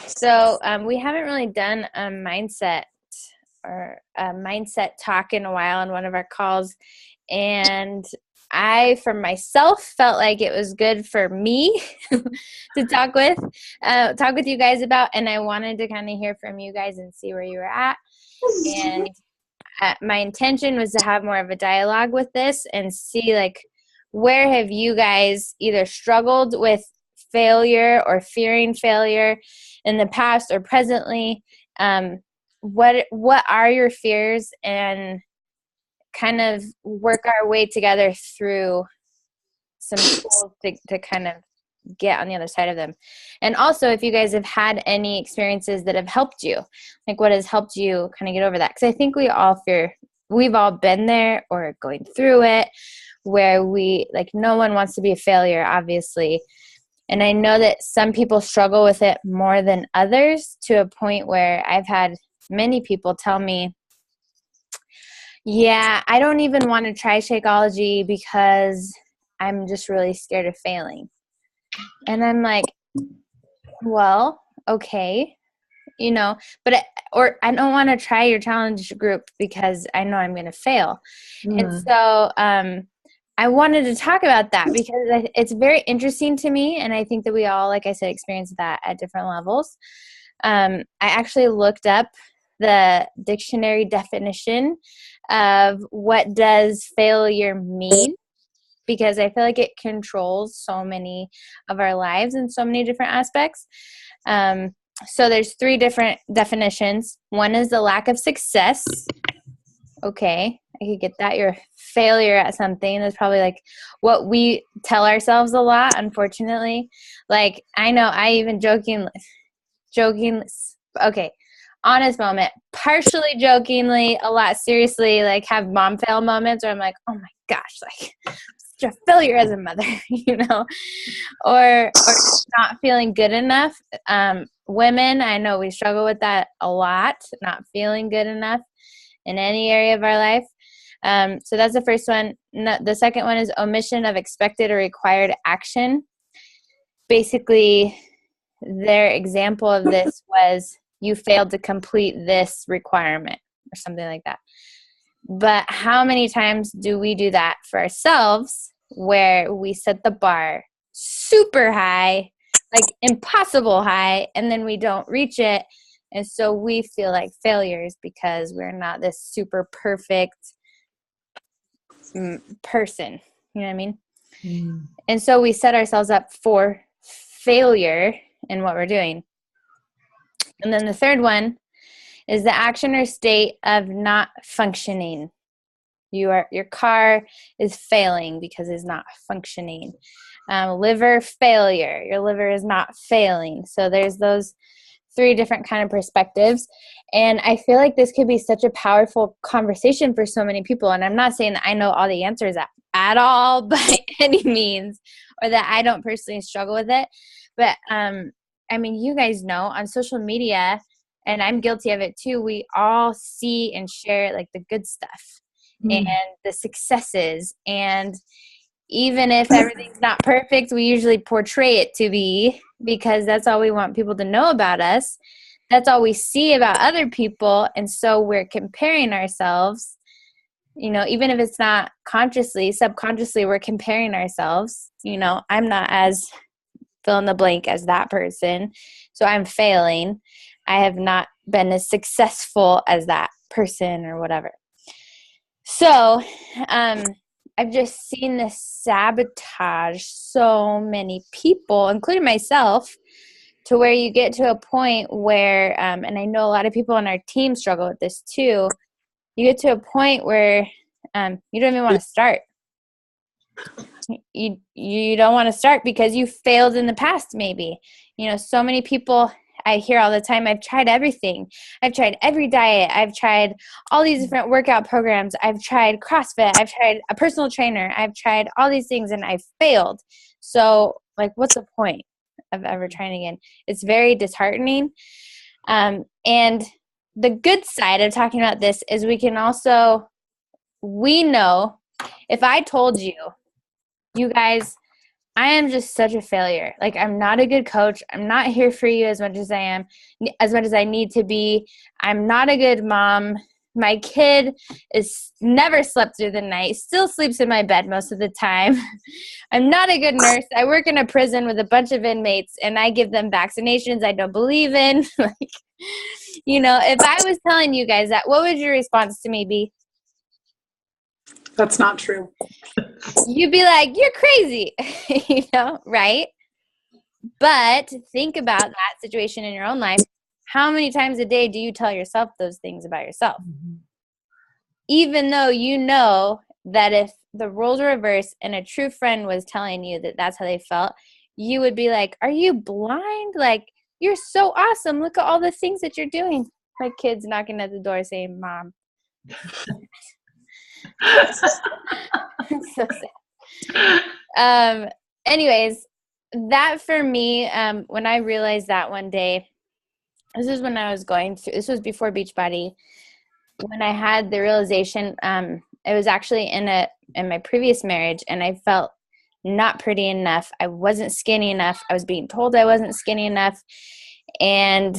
So we haven't really done a mindset or a mindset talk in a while on one of our calls. And I, for myself, felt like it was good for me to talk with you guys about. And I wanted to kind of hear from you guys and see where you were at. And my intention was to have more of a dialogue with this and see, like, where have you guys either struggled with failure or fearing failure in the past or presently? What are your fears, and kind of work our way together through some tools to kind of get on the other side of them. And also, if you guys have had any experiences that have helped you, like what has helped you kind of get over that, because I think we've all been there or going through it, where no one wants to be a failure, obviously. And I know that some people struggle with it more than others, to a point where I've had many people tell me, yeah, I don't even want to try Shakeology because I'm just really scared of failing. And I'm like, well, okay, or I don't want to try your challenge group because I know I'm going to fail. And so I wanted to talk about that because it's very interesting to me. And I think that we all, like I said, experience that at different levels. I actually looked up the dictionary definition of what does failure mean, because I feel like it controls so many of our lives in so many different aspects. So there's 3 different definitions. One is the lack of success. Okay, I could get that. You're a failure at something. That's probably like what we tell ourselves a lot, unfortunately. Like, I know I even joking, okay, honest moment, partially jokingly, a lot seriously, like have mom fail moments where I'm like, oh my gosh, like such a failure as a mother, or not feeling good enough. Women, I know we struggle with that a lot, not feeling good enough in any area of our life. So that's the first one. The second one is omission of expected or required action. Basically, their example of this was, you failed to complete this requirement or something like that. But how many times do we do that for ourselves, where we set the bar super high, like impossible high, and then we don't reach it? And so we feel like failures because we're not this super perfect person. You know what I mean? And so we set ourselves up for failure in what we're doing. And then the third one is the action or state of not functioning. Your car is failing because it's not functioning. Liver failure. Your liver is not failing. So there's those 3 different kind of perspectives. And I feel like this could be such a powerful conversation for so many people. And I'm not saying that I know all the answers at all by any means, or that I don't personally struggle with it. But I mean, you guys know on social media, and I'm guilty of it too, we all see and share like the good stuff and the successes. And even if everything's not perfect, we usually portray it to be, because that's all we want people to know about us. That's all we see about other people. And so we're comparing ourselves, even if it's not consciously, subconsciously, we're comparing ourselves. I'm not as fill in the blank as that person, so I'm failing. I have not been as successful as that person or whatever. So I've just seen this sabotage so many people, including myself, to where you get to a point where, and I know a lot of people on our team struggle with this too, you get to a point where you don't even want to start. You don't want to start because you failed in the past, maybe. So many people I hear all the time, I've tried everything. I've tried every diet. I've tried all these different workout programs. I've tried CrossFit. I've tried a personal trainer. I've tried all these things and I've failed. So, like, what's the point of ever trying again? It's very disheartening. And the good side of talking about this is we know, if I told you, you guys, I am just such a failure. Like, I'm not a good coach. I'm not here for you as much as as much as I need to be. I'm not a good mom. My kid is never slept through the night, still sleeps in my bed most of the time. I'm not a good nurse. I work in a prison with a bunch of inmates, and I give them vaccinations I don't believe in. Like, if I was telling you guys that, what would your response to me be? That's not true. You'd be like, you're crazy, right? But think about that situation in your own life. How many times a day do you tell yourself those things about yourself? Mm-hmm. Even though you know that if the roles were reversed and a true friend was telling you that that's how they felt, you would be like, are you blind? Like, you're so awesome. Look at all the things that you're doing. My kid's knocking at the door saying, Mom. So sad. Anyways, that for me, when I realized that one day, this was before Beachbody, when I had the realization, it was actually in my previous marriage, and I felt not pretty enough. I wasn't skinny enough. I was being told I wasn't skinny enough, and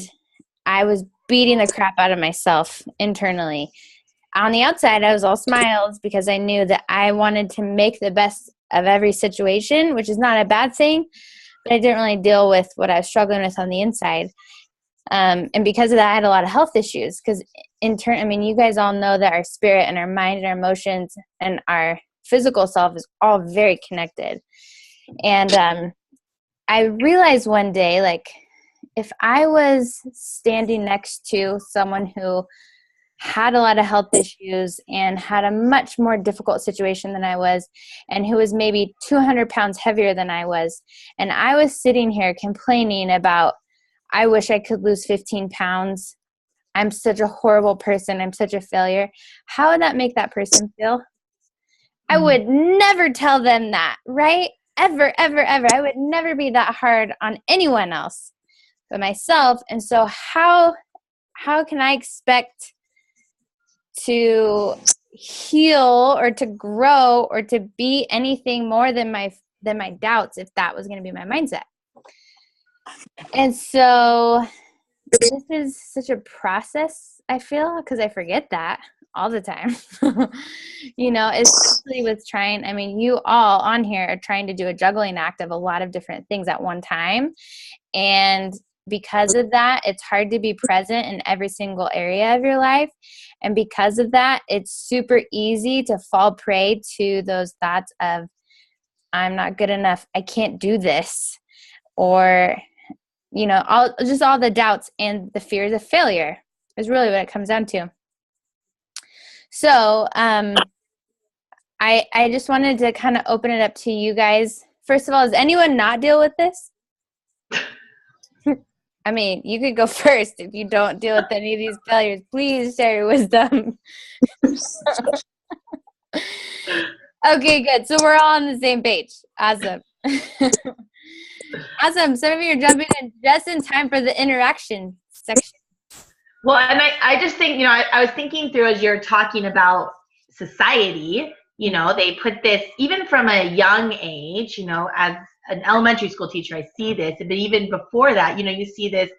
I was beating the crap out of myself internally. On the outside, I was all smiles because I knew that I wanted to make the best of every situation, which is not a bad thing, but I didn't really deal with what I was struggling with on the inside. And because of that, I had a lot of health issues because you guys all know that our spirit and our mind and our emotions and our physical self is all very connected. And I realized one day, like, if I was standing next to someone who had a lot of health issues and had a much more difficult situation than I was, and who was maybe 200 pounds heavier than I was, and I was sitting here complaining about, I wish I could lose 15 pounds. I'm such a horrible person. I'm such a failure. How would that make that person feel? I would never tell them that, right? Ever, ever, ever. I would never be that hard on anyone else but myself. And so how can I expect to heal or to grow or to be anything more than my doubts if that was going to be my mindset? And so this is such a process, I feel, because I forget that all the time. Especially with you all on here are trying to do a juggling act of a lot of different things at one time. And because of that, it's hard to be present in every single area of your life. And because of that, it's super easy to fall prey to those thoughts of, I'm not good enough, I can't do this, or all the doubts and the fears of failure is really what it comes down to. So I just wanted to kind of open it up to you guys. First of all, does anyone not deal with this? You could go first if you don't deal with any of these failures. Please share your wisdom. Okay, good. So we're all on the same page. Awesome. Awesome. Some of you are jumping in just in time for the interaction section. Well, and I just think, I was thinking through as you're talking about society, they put this, even from a young age, as an elementary school teacher, I see this, but even before that, you see this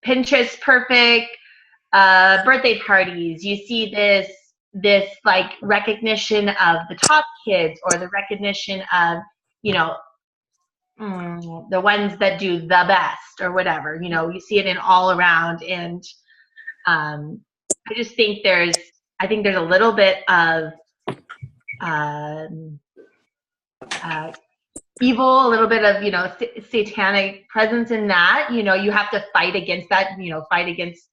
Pinterest perfect birthday parties. You see this like recognition of the top kids, or the recognition of, the ones that do the best or whatever. You see it in all around. And I just think there's a little bit of evil, a little bit of satanic presence in that. You have to fight against that. Fight against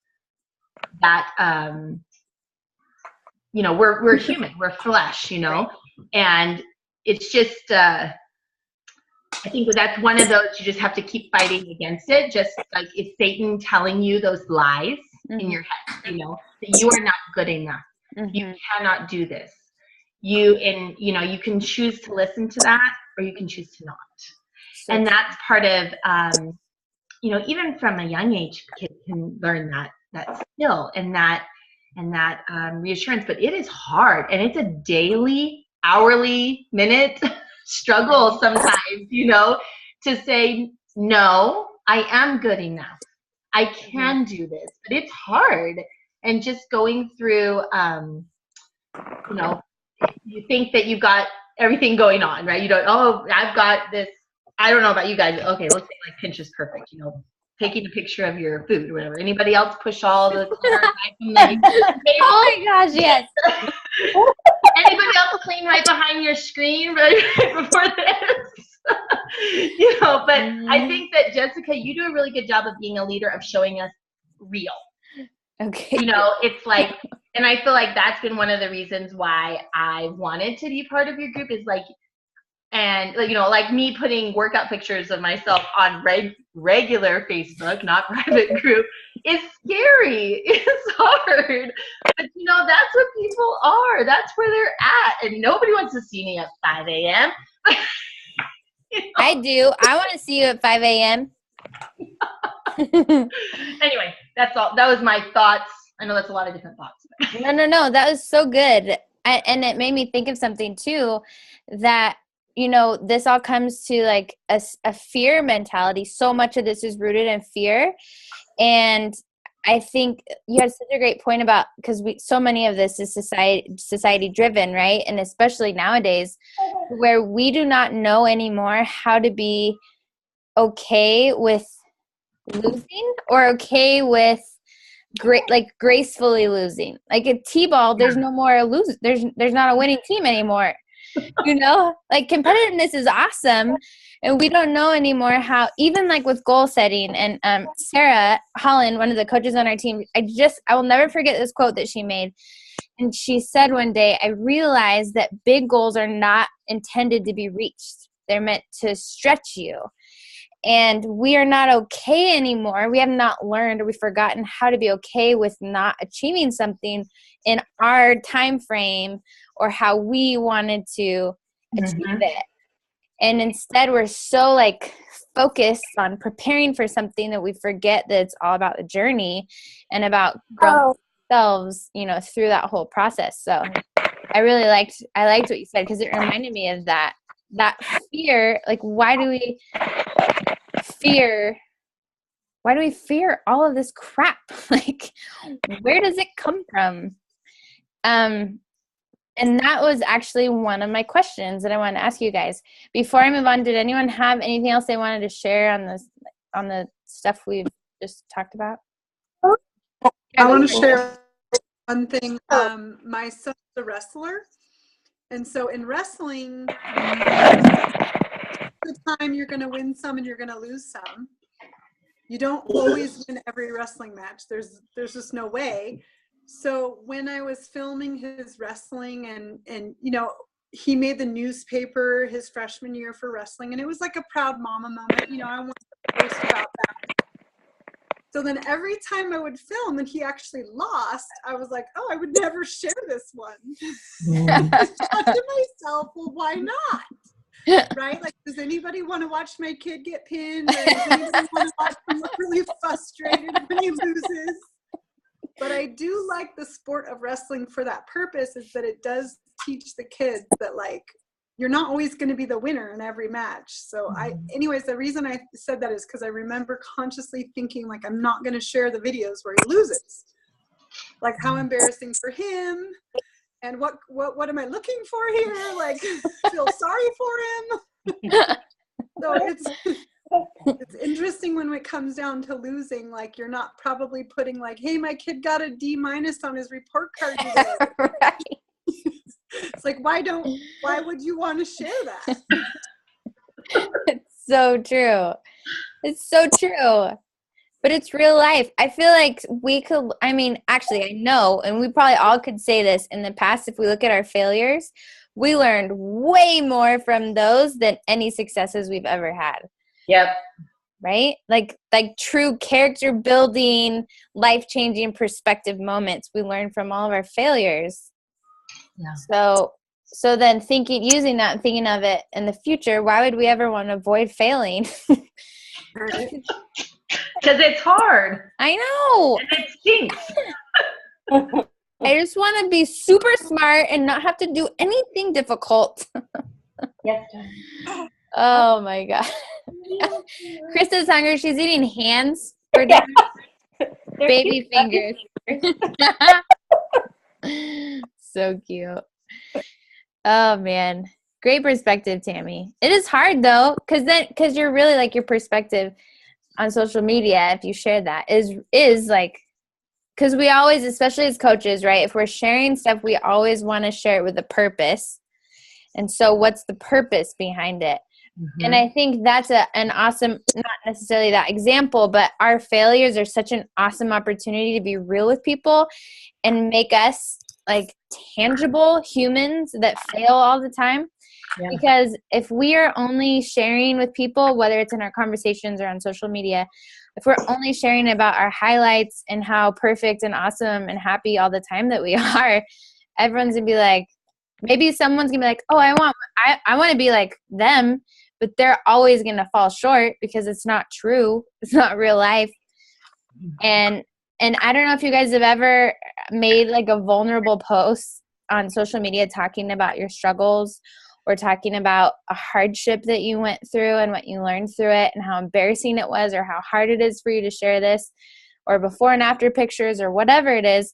that. We're human, we're flesh. And it's just I think that's one of those, you just have to keep fighting against it. Just like, it's Satan telling you those lies in your head, that you are not good enough. You cannot do this. You can choose to listen to that, or you can choose to not. And that's part of, even from a young age, kids can learn that skill and that reassurance. But it is hard, and it's a daily, hourly, minute struggle sometimes, to say, no, I am good enough. I can do this, but it's hard. And just going through, you think that you've got everything going on, right? You don't, oh, I've got this. I don't know about you guys. Okay, let's say like Pinterest perfect, taking a picture of your food or whatever. Anybody else push all the clutter aside from the table? Oh my gosh, yes. Anybody else clean right behind your screen right before this? But I think that, Jessica, you do a really good job of being a leader, of showing us real. Okay. It's like, and I feel like that's been one of the reasons why I wanted to be part of your group, is like, and like me putting workout pictures of myself on regular Facebook, not private group, is scary. It's hard. But that's what people are. That's where they're at. And nobody wants to see me at 5 a.m. I do. I want to see you at 5 a.m. Anyway, that's all. That was my thoughts. I know that's a lot of different thoughts. No. That was so good. And it made me think of something too, that, this all comes to like a fear mentality. So much of this is rooted in fear. And I think you had such a great point about, because so many of this is society driven, right? And especially nowadays, where we do not know anymore how to be okay with losing, or okay with gracefully losing. Like a T-ball, there's no more lose. There's not a winning team anymore. Like competitiveness is awesome, and we don't know anymore how, even like with goal setting. And Sarah Holland, one of the coaches on our team, I will never forget this quote that she made. And she said one day, I realized that big goals are not intended to be reached. They're meant to stretch you. And we are not okay anymore. We have not learned, or we've forgotten how to be okay with not achieving something in our time frame or how we wanted to achieve it. And instead, we're so like focused on preparing for something that we forget that it's all about the journey and about growing ourselves, through that whole process. So I liked what you said, because it reminded me of that fear. Like, why do we fear all of this crap? Like, where does it come from? And that was actually one of my questions that I wanted to ask you guys. Before I move on, did anyone have anything else they wanted to share on the stuff we've just talked about? I want to share one thing. My son's a wrestler. And so in wrestling, the time you're going to win some and you're going to lose some. You don't always win every wrestling match. There's just no way. So when I was filming his wrestling and he made the newspaper his freshman year for wrestling, and it was like a proud mama moment. I wanted to post about that. So then every time I would film and he actually lost, I was like, oh, I would never share this one. I thought to myself, well, why not? Right? Like, does anybody want to watch my kid get pinned? Or does anybody want to watch him look really frustrated when he loses? But I do like the sport of wrestling for that purpose, is that it does teach the kids that, like, you're not always going to be the winner in every match. So anyways, the reason I said that is because I remember consciously thinking, like, I'm not going to share the videos where he loses. Like, how embarrassing for him. And what am I looking for here? Like, feel sorry for him. So it's interesting when it comes down to losing. Like, you're not probably putting like, hey, my kid got a D- on his report card today. Right. It's like, why would you want to share that? It's so true. It's so true. But it's real life. I feel like actually I know, and we probably all could say this in the past, if we look at our failures, we learned way more from those than any successes we've ever had. Yep. Right? Like true character building, life-changing perspective moments we learn from all of our failures. Yeah. So then using that and thinking of it in the future, why would we ever want to avoid failing? Because it's hard. I know. And it stinks. I just want to be super smart and not have to do anything difficult. Yes. Oh my God. Krista's hungry. She's eating hands for dinner. Baby fingers. So cute. Oh man. Great perspective, Tammy. It is hard though, because you're really like your perspective on social media, if you share that, is like, because we always, especially as coaches, right? If we're sharing stuff, we always want to share it with a purpose. And so what's the purpose behind it? Mm-hmm. And I think that's an awesome, not necessarily that example, but our failures are such an awesome opportunity to be real with people and make us like tangible humans that fail all the time. Yeah. Because if we are only sharing with people, whether it's in our conversations or on social media, if we're only sharing about our highlights and how perfect and awesome and happy all the time that we are, everyone's gonna be like, maybe someone's gonna be like, oh, I want to be like them, but they're always gonna fall short because it's not true. It's not real life. And I don't know if you guys have ever made like a vulnerable post on social media talking about your struggles or talking about a hardship that you went through and what you learned through it and how embarrassing it was or how hard it is for you to share this, or before and after pictures or whatever it is.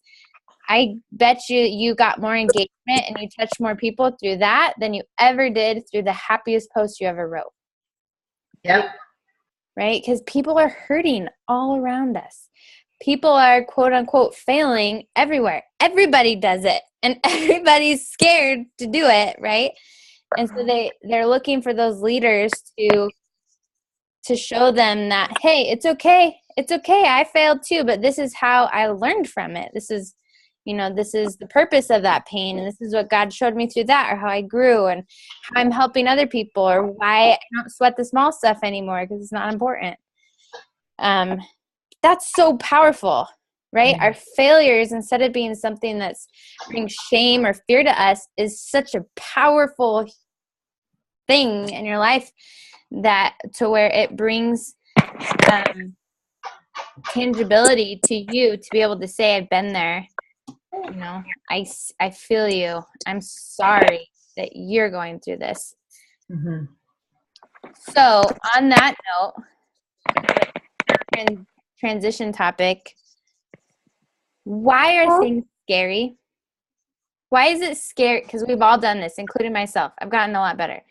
I bet you got more engagement and you touched more people through that than you ever did through the happiest post you ever wrote. Yep. Right? Because people are hurting all around us. People are quote unquote failing everywhere. Everybody does it and everybody's scared to do it, right? And so they're looking for those leaders to show them that, hey, it's okay. It's okay. I failed too, but this is how I learned from it. This is the purpose of that pain. And this is what God showed me through that, or how I grew and how I'm helping other people, or why I don't sweat the small stuff anymore because it's not important. That's so powerful, right? Our failures, instead of being something that's brings shame or fear to us, is such a powerful thing in your life that to where it brings tangibility to you to be able to say, I've been there. You know, I feel you. I'm sorry that you're going through this. Mm-hmm. So on that note, and transition topic, why are things scary? Why is it scary? Because we've all done this, including myself. I've gotten a lot better.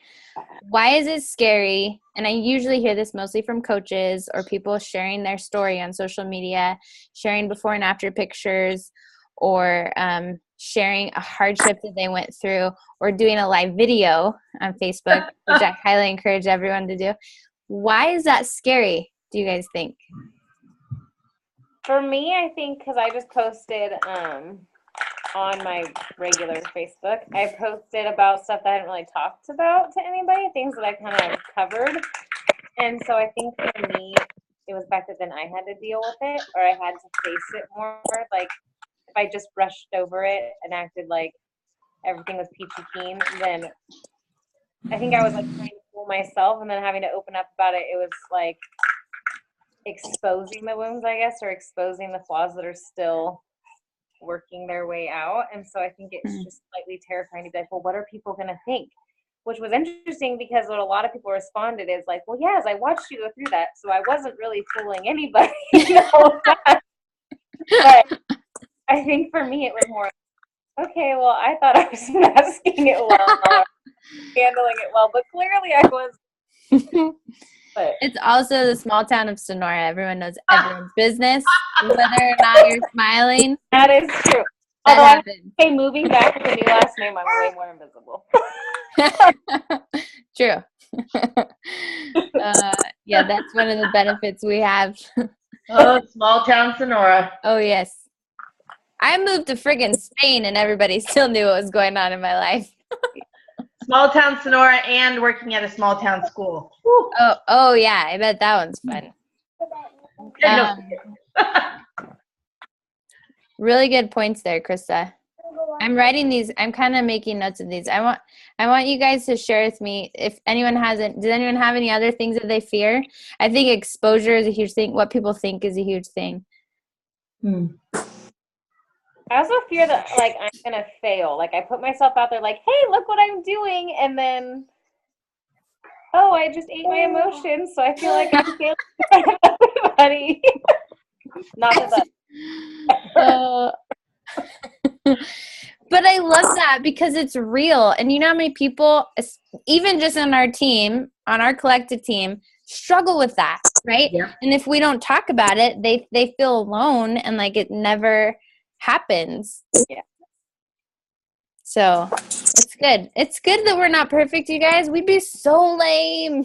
Why is it scary? And I usually hear this mostly from coaches or people sharing their story on social media, sharing before and after pictures, or sharing a hardship that they went through, or doing a live video on Facebook, which I highly encourage everyone to do. Why is that scary, do you guys think? For me, I think because I just posted on my regular Facebook, I posted about stuff that I hadn't really talked about to anybody, things that I kind of covered. And so I think for me, it was back then I had to deal with it, or I had to face it more. Like, if I just brushed over it and acted like everything was peachy keen, then I think I was like trying to fool myself, and then having to open up about it, it was like exposing the wounds, I guess, or exposing the flaws that are still working their way out. And so I think it's just slightly terrifying to be like, well, what are people going to think? Which was interesting because what a lot of people responded is like, well, yes, I watched you go through that, so I wasn't really fooling anybody. But I think for me it was more, okay, well, I thought I was masking it well, or handling it well, but clearly I was. But it's also the small town of Sonora. Everyone knows everyone's business, whether or not you're smiling. That is true. That happens. Okay, moving back with the new last name, I'm way more invisible. True. Yeah, that's one of the benefits we have. Oh, small town Sonora. Oh, yes. I moved to friggin' Spain and everybody still knew what was going on in my life. Small town Sonora and working at a small town school. Oh yeah, I bet that one's fun. Really good points there, Krista. I'm writing these. I'm kind of making notes of these. I want you guys to share with me if anyone hasn't. Does anyone have any other things that they fear? I think exposure is a huge thing. What people think is a huge thing. I also fear that, like, I'm going to fail. Like, I put myself out there like, hey, look what I'm doing. And then oh, I just ate my emotions, so I feel like I'm failing in front of everybody. Not that But I love that because it's real. And you know how many people, even just on our team, on our collective team, struggle with that, right? Yeah. And if we don't talk about it, they feel alone and like it never happens. Yeah. So it's good. It's good that we're not perfect, you guys. We'd be so lame.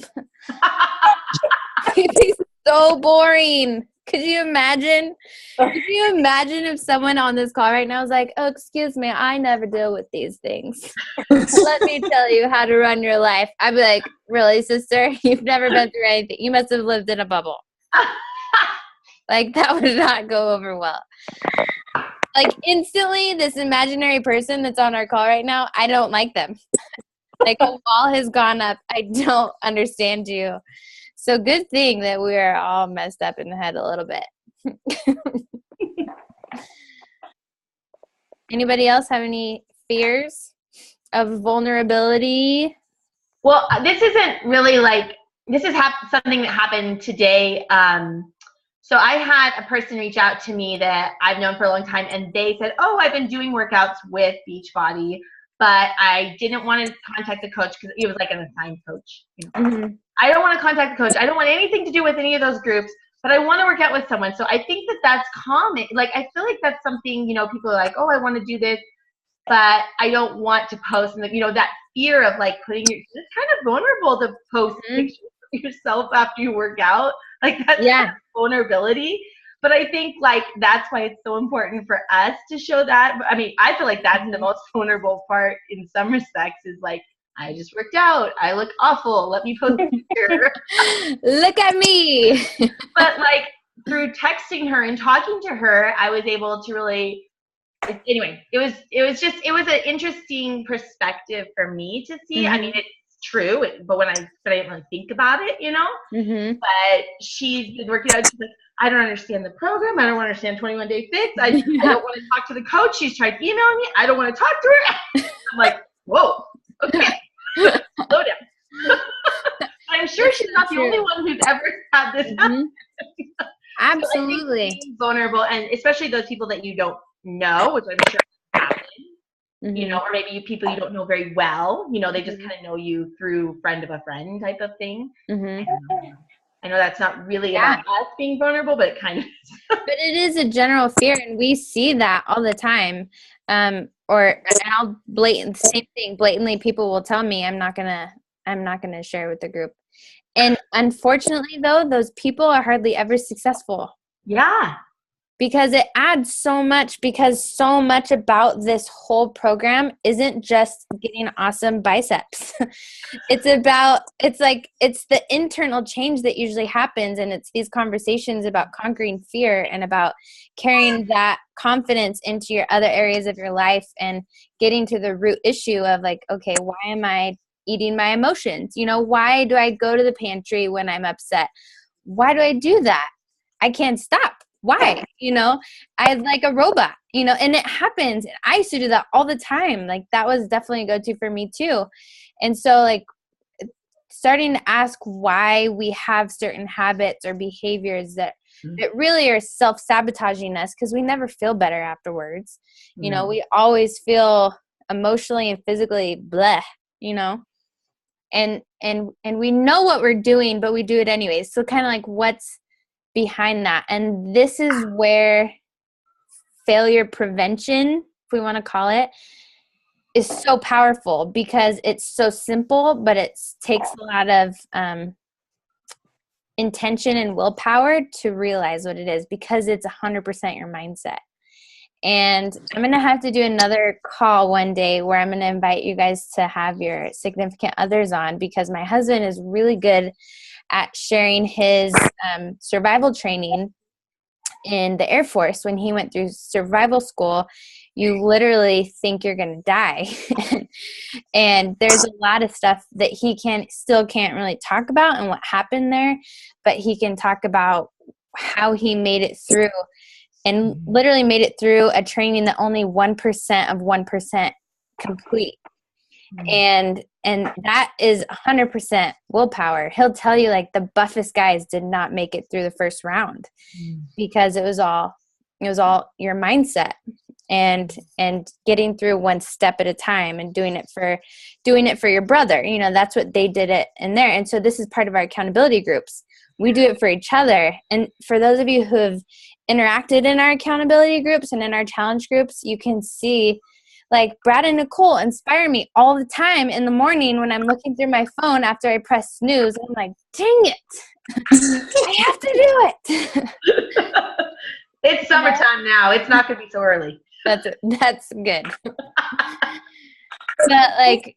We'd be so boring. Could you imagine? Could you imagine if someone on this call right now was like, oh, excuse me, I never deal with these things. Let me tell you how to run your life. I'd be like, really, sister? You've never been through anything. You must have lived in a bubble. Like, that would not go over well. Like, instantly, this imaginary person that's on our call right now, I don't like them. Like, a wall has gone up. I don't understand you. So good thing that we are all messed up in the head a little bit. Anybody else have any fears of vulnerability? Well, this isn't really like, this is something that happened today. So I had a person reach out to me that I've known for a long time, and they said, oh, I've been doing workouts with Beachbody, but I didn't want to contact the coach because it was like an assigned coach. You know? Mm-hmm. I don't want to contact the coach. I don't want anything to do with any of those groups, but I want to work out with someone. So I think that that's common. Like, I feel like that's something, you know, people are like, oh, I want to do this, but I don't want to post. And, you know, that fear of like putting it's kind of vulnerable to post pictures of yourself after you work out. Like, that's kind of vulnerability. But I think like that's why it's so important for us to show that. I mean, I feel like that's the most vulnerable part in some respects, is like, I just worked out. I look awful. Let me post a picture. Look at me. But like through texting her and talking to her, I was able to really, anyway, it was an interesting perspective for me to see. I mean, it's true, but I didn't really think about it, you know? But she's been working out. She's like, I don't understand the program. I don't understand 21 Day Fix. I don't want to talk to the coach. She's tried emailing me. I don't want to talk to her. I'm like, whoa, okay, slow down. I'm sure she's not the only one who's ever had this happen. Absolutely. So being vulnerable, and especially those people that you don't know, which I'm sure happen, you know, or maybe people you don't know very well, you know, they just kind of know you through friend of a friend type of thing. I know that's not really about us being vulnerable, but it kind of is. But it is a general fear, and we see that all the time. And I'll same thing, blatantly people will tell me I'm not gonna share with the group. And unfortunately though, those people are hardly ever successful. Yeah. Because it adds so much, because so much about this whole program isn't just getting awesome biceps. It's the internal change that usually happens. And it's these conversations about conquering fear and about carrying that confidence into your other areas of your life and getting to the root issue of like, okay, why am I eating my emotions? You know, why do I go to the pantry when I'm upset? Why do I do that? I can't stop. Why? You know, I like a robot, you know, and it happens. I used to do that all the time. Like, that was definitely a go-to for me too. And so like starting to ask why we have certain habits or behaviors that really are self-sabotaging us, because we never feel better afterwards. You know, we always feel emotionally and physically bleh, you know, and we know what we're doing, but we do it anyways. So kind of like, what's behind that? And this is where failure prevention, if we want to call it, is so powerful, because it's so simple, but it takes a lot of intention and willpower to realize what it is, because it's 100% your mindset. And I'm going to have to do another call one day where I'm going to invite you guys to have your significant others on, because my husband is really good at sharing his survival training in the Air Force. When he went through survival school, you literally think you're going to die. And there's a lot of stuff that he still can't really talk about and what happened there, but he can talk about how he made it through, and literally made it through a training that only 1% of 1% complete. And that is 100% willpower. He'll tell you like the buffest guys did not make it through the first round because it was all your mindset and getting through one step at a time and doing it for your brother. You know, that's what they did it in there. And so this is part of our accountability groups. We do it for each other. And for those of you who have interacted in our accountability groups and in our challenge groups, you can see like Brad and Nicole inspire me all the time in the morning when I'm looking through my phone after I press snooze. I'm like, dang it, I have to do it. It's summertime now. It's not going to be so early. That's good. But like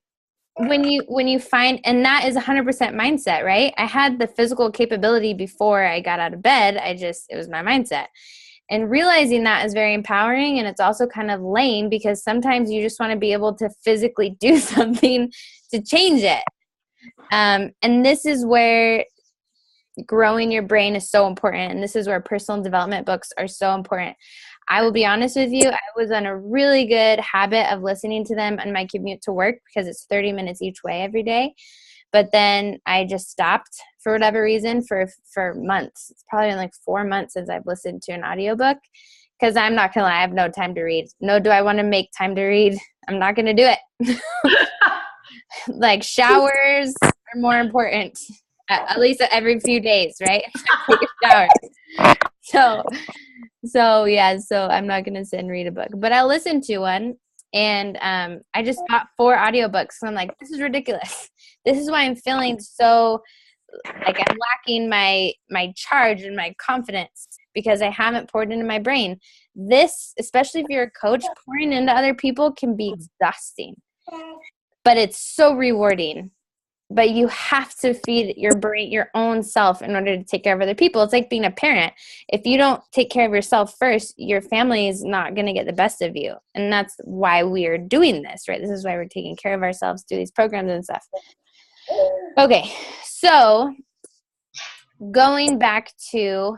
when you find, and that is 100% mindset, right? I had the physical capability before I got out of bed. It was my mindset. And realizing that is very empowering, and it's also kind of lame because sometimes you just want to be able to physically do something to change it. And this is where growing your brain is so important, and this is where personal development books are so important. I will be honest with you, I was on a really good habit of listening to them on my commute to work because it's 30 minutes each way every day. But then I just stopped for whatever reason for months. It's probably been like 4 months since I've listened to an audiobook because I'm not going to lie, I have no time to read. No, do I want to make time to read? I'm not going to do it. Like showers are more important, at least every few days, right? Take a shower. So I'm not going to sit and read a book. But I listened to one. And I just bought 4 audiobooks. So I'm like, this is ridiculous. This is why I'm feeling so like I'm lacking my charge and my confidence because I haven't poured into my brain. This, especially if you're a coach, pouring into other people can be exhausting. But it's so rewarding. But you have to feed your brain, your own self, in order to take care of other people. It's like being a parent. If you don't take care of yourself first, your family is not going to get the best of you. And that's why we are doing this, right? This is why we're taking care of ourselves through these programs and stuff. Okay, so going back to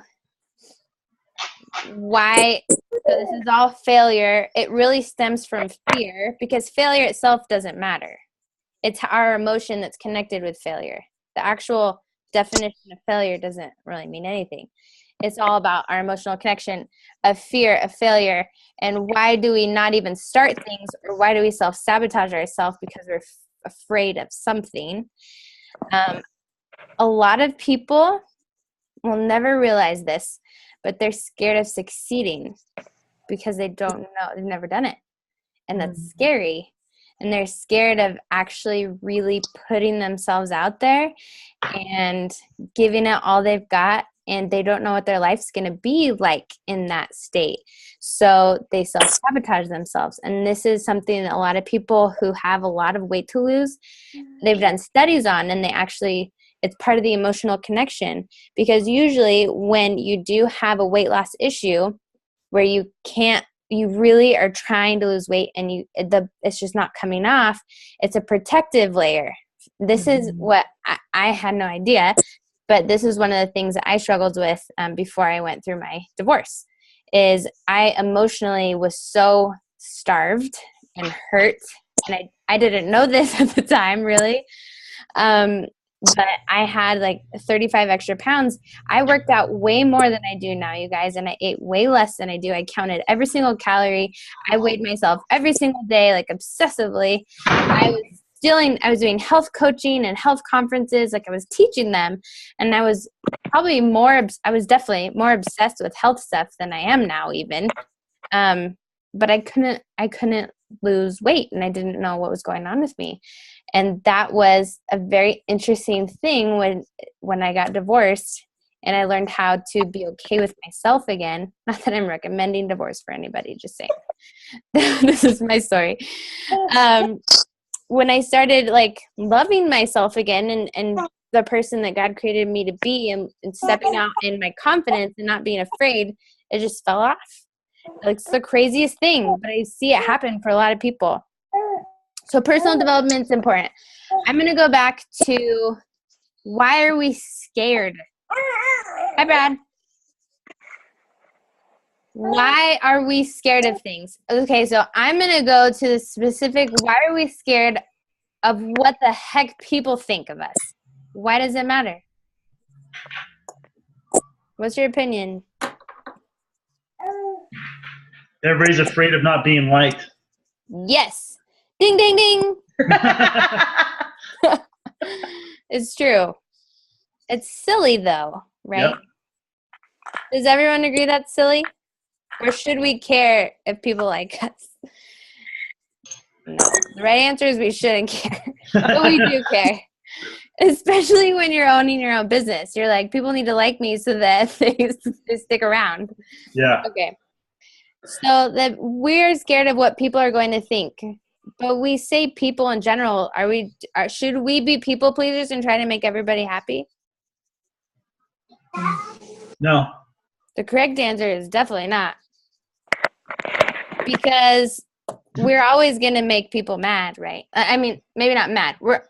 why this is all failure, it really stems from fear because failure itself doesn't matter. It's our emotion that's connected with failure. The actual definition of failure doesn't really mean anything. It's all about our emotional connection of fear of failure. And why do we not even start things, or why do we self-sabotage ourselves because we're afraid of something? A lot of people will never realize this, but they're scared of succeeding because they don't know, they've never done it. And that's scary. And they're scared of actually really putting themselves out there and giving it all they've got. And they don't know what their life's going to be like in that state. So they self-sabotage themselves. And this is something that a lot of people who have a lot of weight to lose, they've done studies on, and it's part of the emotional connection. Because usually when you do have a weight loss issue where you really are trying to lose weight and it's just not coming off, it's a protective layer. This is what I had no idea, but this is one of the things that I struggled with before I went through my divorce, is I emotionally was so starved and hurt. And I didn't know this at the time, really. But I had like 35 extra pounds. I worked out way more than I do now, you guys, and I ate way less than I do. I counted every single calorie. I weighed myself every single day, like obsessively. I was doing health coaching and health conferences, like I was teaching them, and I was definitely more obsessed with health stuff than I am now even. But I couldn't lose weight, and I didn't know what was going on with me. And that was a very interesting thing when I got divorced and I learned how to be okay with myself again. Not that I'm recommending divorce for anybody, just saying. This is my story. When I started like loving myself again and the person that God created me to be and stepping out in my confidence and not being afraid, it just fell off. Like, it's the craziest thing, but I see it happen for a lot of people. So personal development is important. I'm going to go back to, why are we scared? Hi, Brad. Why are we scared of things? Okay, so I'm going to go to the specific, why are we scared of what the heck people think of us. Why does it matter? What's your opinion? Everybody's afraid of not being liked. Yes. Ding, ding, ding. It's true. It's silly though, right? Yep. Does everyone agree that's silly? Or should we care if people like us? No. The right answer is we shouldn't care. But we do care. Especially when you're owning your own business. You're like, people need to like me so that they stick around. Yeah. Okay. So that we're scared of what people are going to think. But we say people in general. Should we be people pleasers and try to make everybody happy? No. The correct answer is definitely not. Because we're always going to make people mad, right? I mean, maybe not mad. We're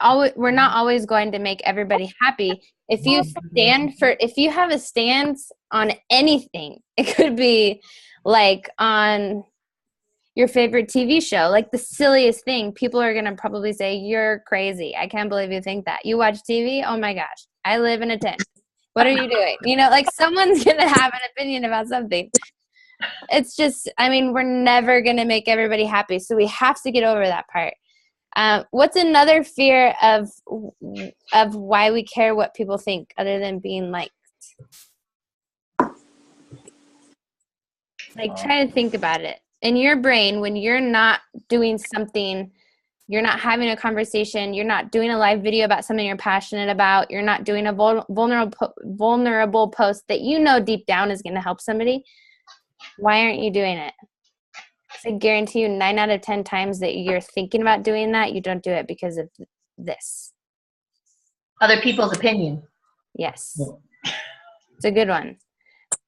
not always going to make everybody happy. If you have a stance on anything, it could be like on your favorite TV show, like the silliest thing. People are going to probably say, you're crazy. I can't believe you think that. You watch TV? Oh my gosh. I live in a tent. What are you doing? Like someone's going to have an opinion about something. It's just, I mean, we're never going to make everybody happy. So we have to get over that part. What's another fear of why we care what people think other than being liked? Like, try to think about it. In your brain, when you're not doing something, you're not having a conversation, you're not doing a live video about something you're passionate about, you're not doing a vulnerable post that you know deep down is going to help somebody, why aren't you doing it? I guarantee you 9 out of 10 times that you're thinking about doing that, you don't do it because of this. Other people's opinion. Yes. It's a good one.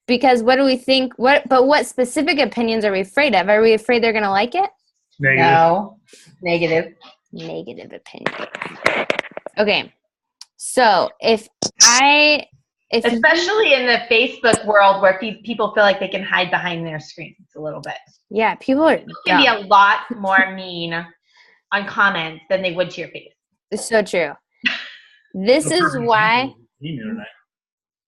Because what do we think? What specific opinions are we afraid of? Are we afraid they're going to like it? Negative. No. Negative. Negative opinion. Okay. So especially in the Facebook world where people feel like they can hide behind their screens a little bit. Yeah, people are can be a lot more mean on comments than they would to your face. It's so true. This is why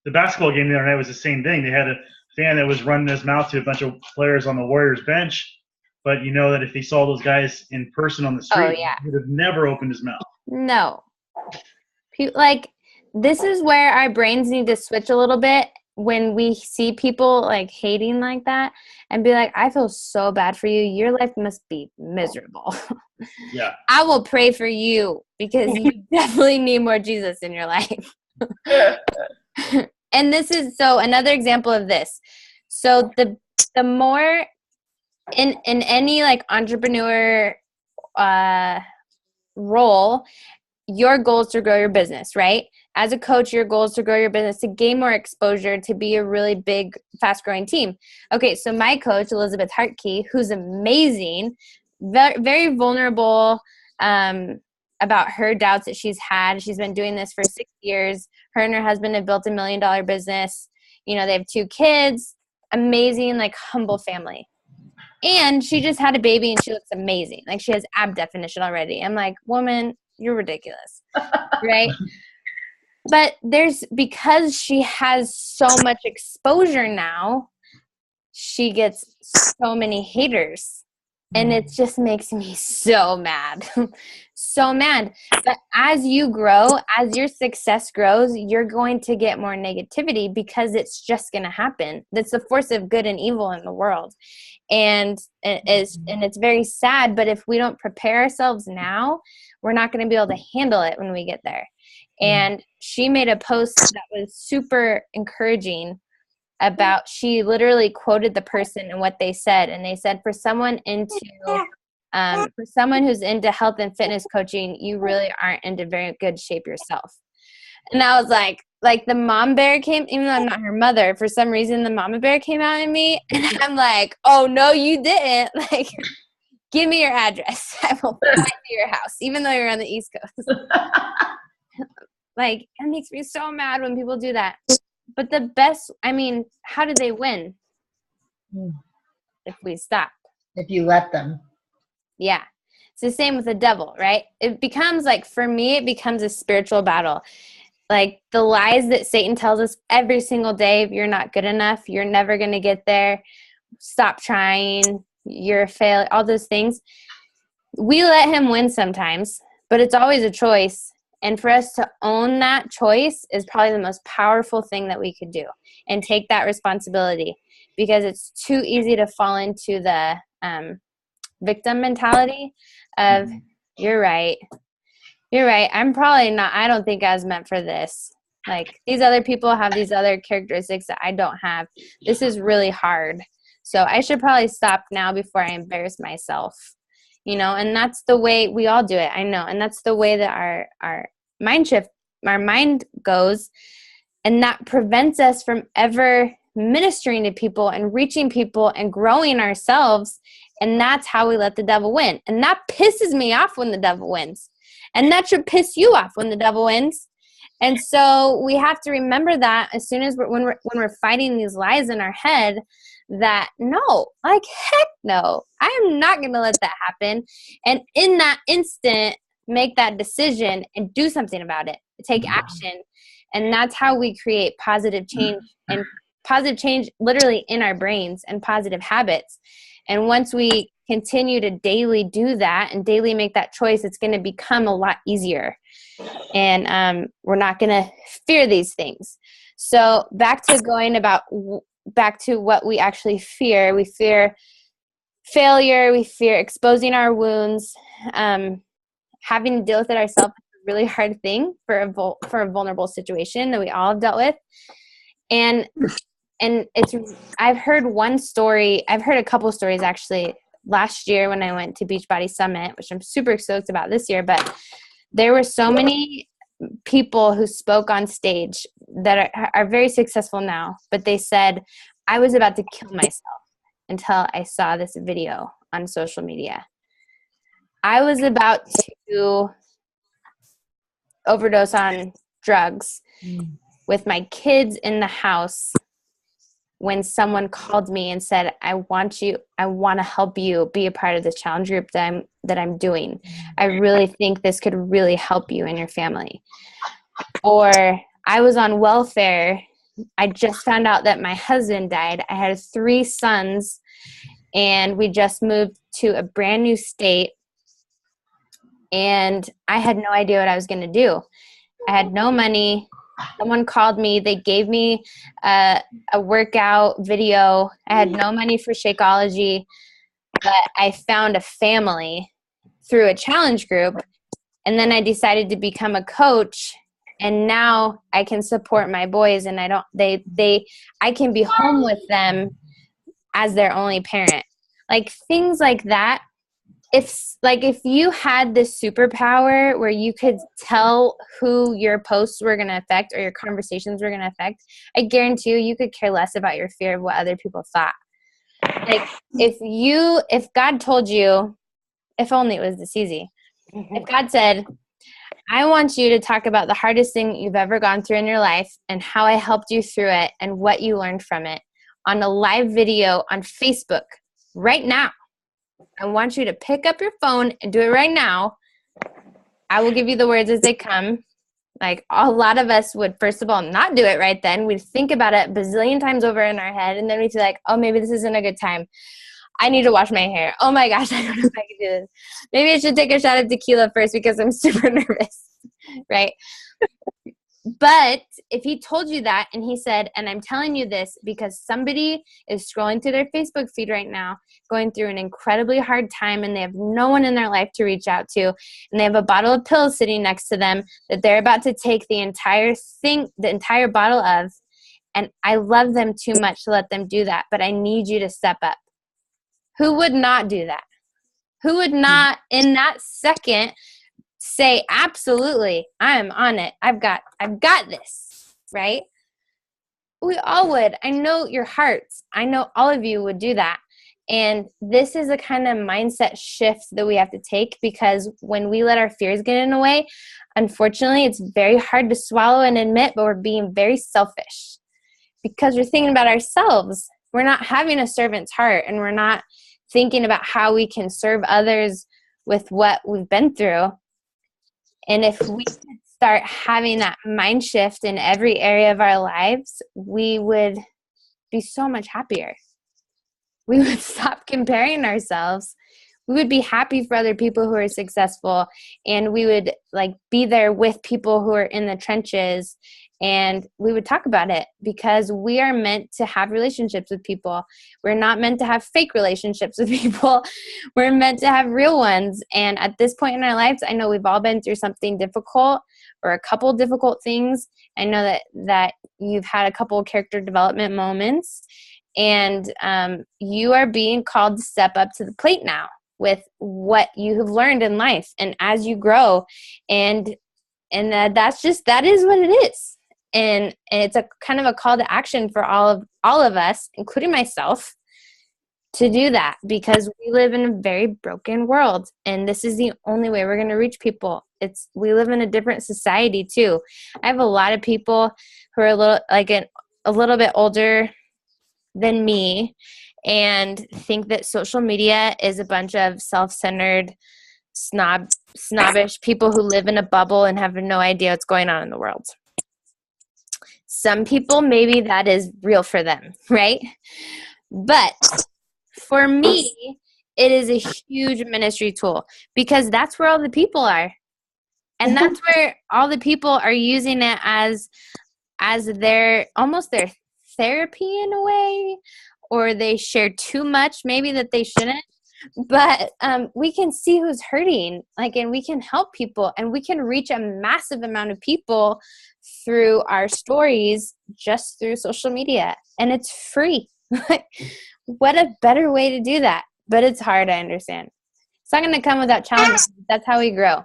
the basketball game the other night was the same thing. They had a fan that was running his mouth to a bunch of players on the Warriors bench, but you know that if he saw those guys in person on the street, he would have never opened his mouth. No. This is where our brains need to switch a little bit when we see people like hating like that and be like, I feel so bad for you. Your life must be miserable. Yeah. I will pray for you because you definitely need more Jesus in your life. And this is another example of this. So the more in any like entrepreneur role, your goal is to grow your business, right? As a coach, your goal is to grow your business, to gain more exposure, to be a really big, fast-growing team. Okay, so my coach, Elizabeth Hartkey, who's amazing, very, very vulnerable about her doubts that she's had. She's been doing this for 6 years. Her and her husband have built $1 million business. They have 2 kids. Amazing, like, humble family. And she just had a baby, and she looks amazing. Like, she has ab definition already. I'm like, woman, you're ridiculous, right? But because she has so much exposure now, she gets so many haters. And it just makes me so mad. So mad. But as you grow, as your success grows, you're going to get more negativity because it's just going to happen. That's the force of good and evil in the world. And it's very sad, but if we don't prepare ourselves now, we're not going to be able to handle it when we get there. And she made a post that was super encouraging about, she literally quoted the person and what they said. And they said, for someone who's into health and fitness coaching, you really aren't into very good shape yourself. And I was like the mom bear came, even though I'm not her mother, for some reason the mama bear came out in me. And I'm like, oh no, you didn't. Like, give me your address. I will fly to your house, even though you're on the East Coast. Like, it makes me so mad when people do that. But how do they win? If we stop. If you let them. Yeah. the same with the devil, right? It becomes like, for me, it becomes a spiritual battle. Like the lies that Satan tells us every single day, you're not good enough, you're never going to get there, stop trying, you're a failure, all those things. We let him win sometimes, but it's always a choice. And for us to own that choice is probably the most powerful thing that we could do, and take that responsibility, because it's too easy to fall into the victim mentality of, you're right. I'm probably not, I don't think I was meant for this. Like, these other people have these other characteristics that I don't have. This is really hard. So I should probably stop now before I embarrass myself. You know, and that's the way we all do it. I know. And that's the way that our mind goes. And that prevents us from ever ministering to people and reaching people and growing ourselves. And that's how we let the devil win. And that pisses me off when the devil wins. And that should piss you off when the devil wins. And so we have to remember that as soon as when we're fighting these lies in our head, that no, like heck no, I am not going to let that happen. And in that instant, make that decision and do something about it. Take action. And that's how we create positive change, and positive change literally in our brains, and positive habits. And once we continue to daily do that and daily make that choice, it's going to become a lot easier. And we're not going to fear these things. So back to what we actually fear. We fear failure. We fear exposing our wounds. Having to deal with it ourselves is a really hard thing for a vulnerable situation that we all have dealt with. And I've heard a couple stories actually last year when I went to Beachbody Summit, which I'm super stoked about this year, but there were so many people who spoke on stage that are very successful now, but they said, I was about to kill myself until I saw this video on social media. I was about to overdose on drugs with my kids in the house when someone called me and said, I want to help you be a part of this challenge group that I'm doing. I really think this could really help you and your family. Or I was on welfare. I just found out that my husband died. I had 3 sons, and we just moved to a brand new state, and I had no idea what I was going to do. I had no money. Someone called me. They gave me a workout video. I had no money for Shakeology, but I found a family through a challenge group, and then I decided to become a coach. And now I can support my boys, and I can be home with them as their only parent. Like things like that. If you had this superpower where you could tell who your posts were going to affect or your conversations were going to affect, I guarantee you could care less about your fear of what other people thought. Like if God told you, if only it was this easy. If God said, I want you to talk about the hardest thing you've ever gone through in your life and how I helped you through it and what you learned from it on a live video on Facebook right now. I want you to pick up your phone and do it right now. I will give you the words as they come. Like a lot of us would, first of all, not do it right then. We'd think about it a bazillion times over in our head. And then we'd be like, oh, maybe this isn't a good time. I need to wash my hair. Oh my gosh, I don't know if I can do this. Maybe I should take a shot of tequila first because I'm super nervous, right? But if he told you that and he said, and I'm telling you this because somebody is scrolling through their Facebook feed right now, going through an incredibly hard time, and they have no one in their life to reach out to, and they have a bottle of pills sitting next to them that they're about to take the entire bottle of, and I love them too much to let them do that, but I need you to step up. Who would not do that? Who would not in that second say, absolutely, I am on it. I've got this, right? We all would. I know your hearts. I know all of you would do that. And this is a kind of mindset shift that we have to take, because when we let our fears get in the way, unfortunately, it's very hard to swallow and admit, but we're being very selfish because we're thinking about ourselves. We're not having a servant's heart, and we're not thinking about how we can serve others with what we've been through. And if we could start having that mind shift in every area of our lives, we would be so much happier. We would stop comparing ourselves. We would be happy for other people who are successful, and we would like be there with people who are in the trenches, and we would talk about it, because we are meant to have relationships with people. We're not meant to have fake relationships with people. We're meant to have real ones. And at this point in our lives, I know we've all been through something difficult or a couple difficult things. I know that you've had a couple of character development moments, and you are being called to step up to the plate now with what you have learned in life and as you grow. And that is what it is. And it's a kind of a call to action for all of us, including myself, to do that, because we live in a very broken world, and this is the only way we're going to reach people. We live in a different society too. I have a lot of people who are a little bit older than me, and think that social media is a bunch of self-centered, snobbish people who live in a bubble and have no idea what's going on in the world. Some people, maybe that is real for them, right? But for me, it is a huge ministry tool, because that's where all the people are. And that's where all the people are using it as their therapy in a way, or they share too much maybe that they shouldn't. But we can see who's hurting, and we can help people, and we can reach a massive amount of people through our stories, just through social media, and it's free. What a better way to do that. But it's hard, I understand. It's not going to come without challenges. That's how we grow.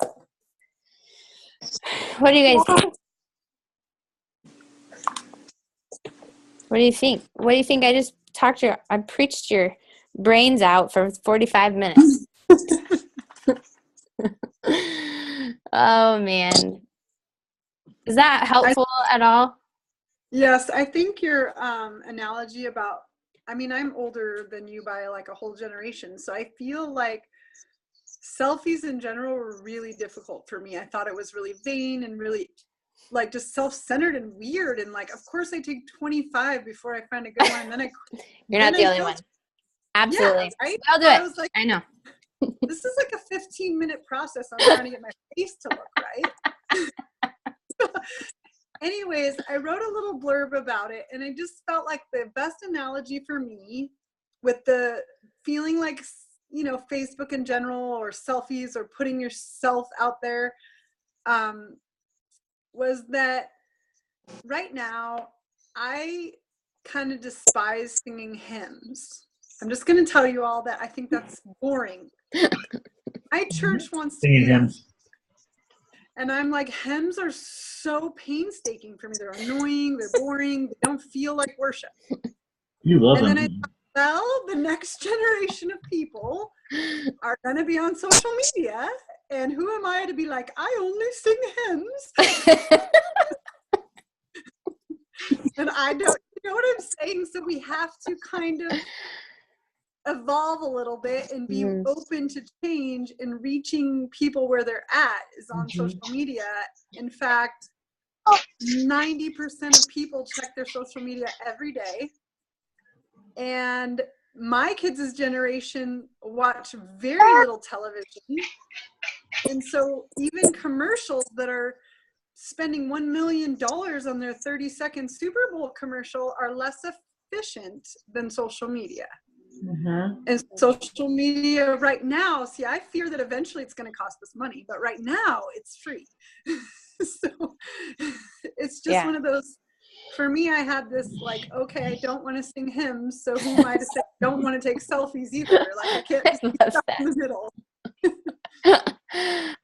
What do you guys think? What do you think? What do you think? I preached your brains out for 45 minutes. Oh, man. Is that helpful at all? Yes, I think your analogy about, I'm older than you by like a whole generation, so I feel like selfies in general were really difficult for me. I thought it was really vain and really like just self-centered and weird, and like of course I take 25 before I find a good one, and then You're not the only one. Absolutely. Yeah, right? I'll do it. I was like, I know. This is like a 15-minute process. I'm trying to get my face to look right. Anyways, I wrote a little blurb about it, and I just felt like the best analogy for me with the feeling like, Facebook in general, or selfies, or putting yourself out there, was that right now I kind of despise singing hymns. I'm just going to tell you all that I think that's boring. My church wants to do that. And I'm like, hymns are so painstaking for me. They're annoying. They're boring. They don't feel like worship. You love them. And then I thought, well, the next generation of people are going to be on social media. And who am I to be like, I only sing hymns? And I don't, you know what I'm saying? So we have to kind of evolve a little bit and be open to change, and reaching people where they're at is on social media. In fact, 90% of people check their social media every day. And my kids' generation watch very little television. And so even commercials that are spending $1 million on their 30-second Super Bowl commercial are less efficient than social media. Mm-hmm. And social media right now, see, I fear that eventually it's going to cost us money, but right now it's free. So it's just one of those, for me, I had this like, okay, I don't want to sing hymns, so who am I to say I don't want to take selfies either? Like I can't just be stuck in the middle.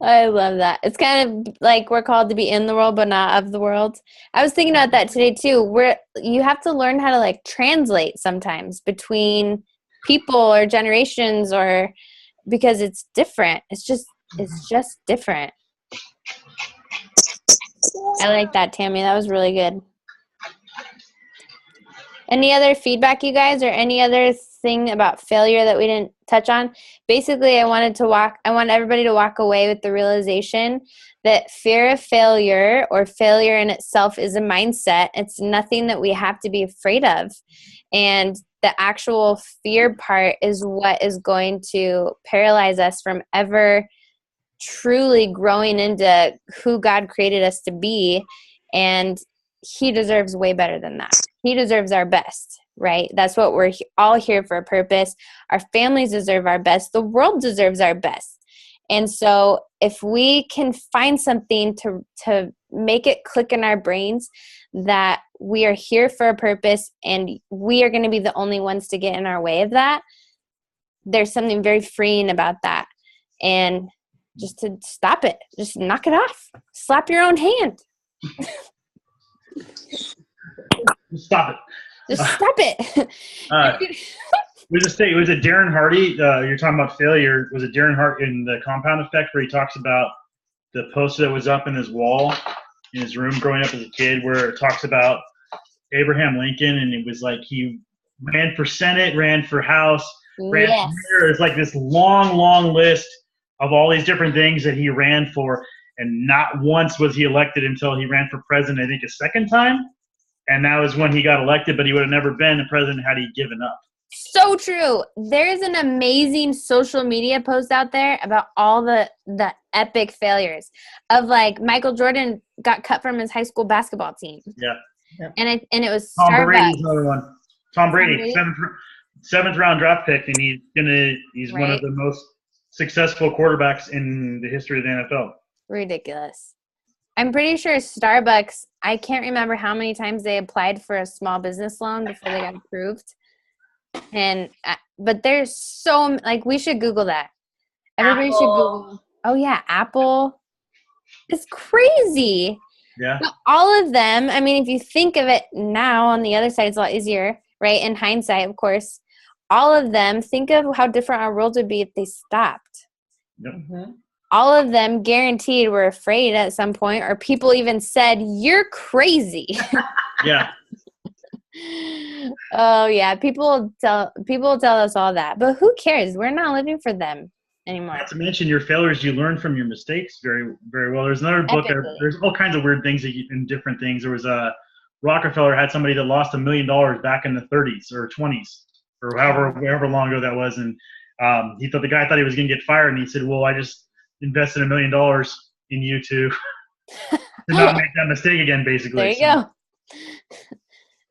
I love that. It's kind of like we're called to be in the world, but not of the world. I was thinking about that today too. You have to learn how to like translate sometimes between people or generations, or because it's different. It's just different. I like that, Tammy. That was really good. Any other feedback, you guys, or any other thing about failure that we didn't touch on? Basically, I want everybody to walk away with the realization that fear of failure or failure in itself is a mindset. It's nothing that we have to be afraid of. And the actual fear part is what is going to paralyze us from ever truly growing into who God created us to be. And He deserves way better than that. He deserves our best, right? That's what we're all here for, a purpose. Our families deserve our best. The world deserves our best. And so if we can find something to make it click in our brains that we are here for a purpose and we are going to be the only ones to get in our way of that, there's something very freeing about that. And just to stop it, just knock it off. Slap your own hand. Stop it. Just stop it. Was it Darren Hardy? You're talking about failure. Was it Darren Hart in the Compound Effect where he talks about the poster that was up in his wall in his room growing up as a kid, where it talks about Abraham Lincoln, and it was like he ran for Senate, ran for House, ran for mayor. It's like this long, long list of all these different things that he ran for, and not once was he elected until he ran for president, I think a second time. And that was when he got elected, but he would have never been the president had he given up. So true. There's an amazing social media post out there about all the epic failures of, like, Michael Jordan got cut from his high school basketball team. Yeah. And it was Tom Starbucks. Brady's another one. Tom Brady, seventh round draft pick, and he's one of the most successful quarterbacks in the history of the NFL. Ridiculous. I'm pretty sure Starbucks, I can't remember how many times they applied for a small business loan before they got approved. But there's so, like, we should Google that. Everybody should Google. Oh yeah, Apple. It's crazy. Yeah. But all of them, I mean, if you think of it now, on the other side, it's a lot easier, right? In hindsight, of course. All of them, think of how different our world would be if they stopped. Yep. Mm-hmm. All of them guaranteed were afraid at some point, or people even said, "You're crazy." Yeah. Oh yeah, people tell us all that, but who cares? We're not living for them anymore. Not to mention your failures, you learn from your mistakes very, very well. There's another book. There's all kinds of weird things in different things. There was a Rockefeller had somebody that lost $1 million back in the 30s or 20s or however long ago that was, and the guy thought he was going to get fired, and he said, "Well, I just invested $1 million in you to not make that mistake again." Basically, there you go.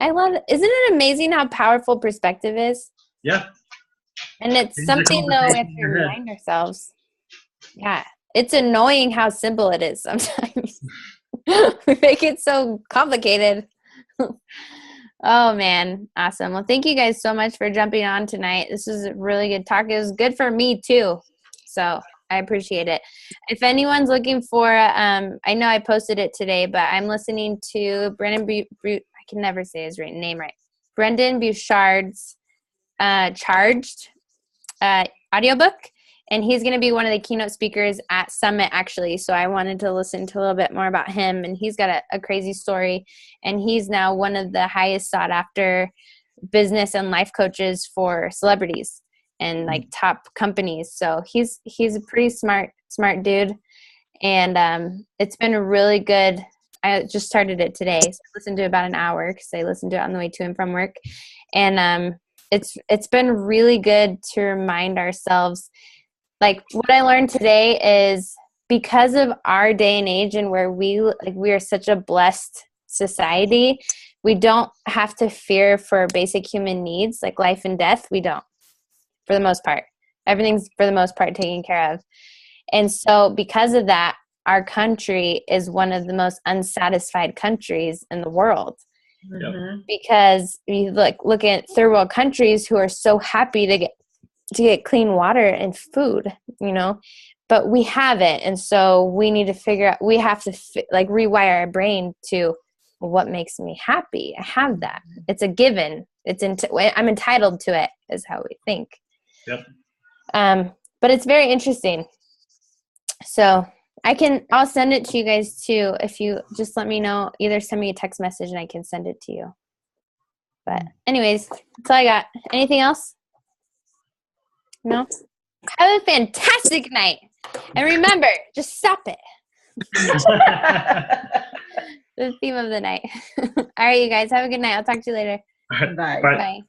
I love it. Isn't it amazing how powerful perspective is? Yeah. And it's something, though, we have to remind ourselves. Yeah. It's annoying how simple it is sometimes. We make it so complicated. Oh, man. Awesome. Well, thank you guys so much for jumping on tonight. This was a really good talk. It was good for me, too. So I appreciate it. If anyone's looking for, I know I posted it today, but I'm listening to Brendan I can never say his name right. Brendan Bouchard's Charged audiobook, and he's going to be one of the keynote speakers at Summit, actually. So I wanted to listen to a little bit more about him, and he's got a crazy story, and he's now one of the highest sought after business and life coaches for celebrities and like top companies. So he's a pretty smart dude, and it's been a really good. I just started it today, so I listened to about an hour because I listened to it on the way to and from work. And it's been really good to remind ourselves. Like, what I learned today is because of our day and age and where we are such a blessed society, we don't have to fear for basic human needs like life and death. We don't, for the most part. Everything's, for the most part, taken care of. And so because of that, our country is one of the most unsatisfied countries in the world. Mm-hmm. Because you look at third world countries who are so happy to get clean water and food, but we haven't. And so we need to figure out, we have to rewire our brain to what makes me happy. I have that. It's a given. I'm entitled to it is how we think. Yep. But it's very interesting. So I'll send it to you guys too. If you just let me know, either send me a text message and I can send it to you. But anyways, that's all I got. Anything else? No? Have a fantastic night. And remember, just stop it. The theme of the night. All right, you guys, have a good night. I'll talk to you later. Bye. Bye.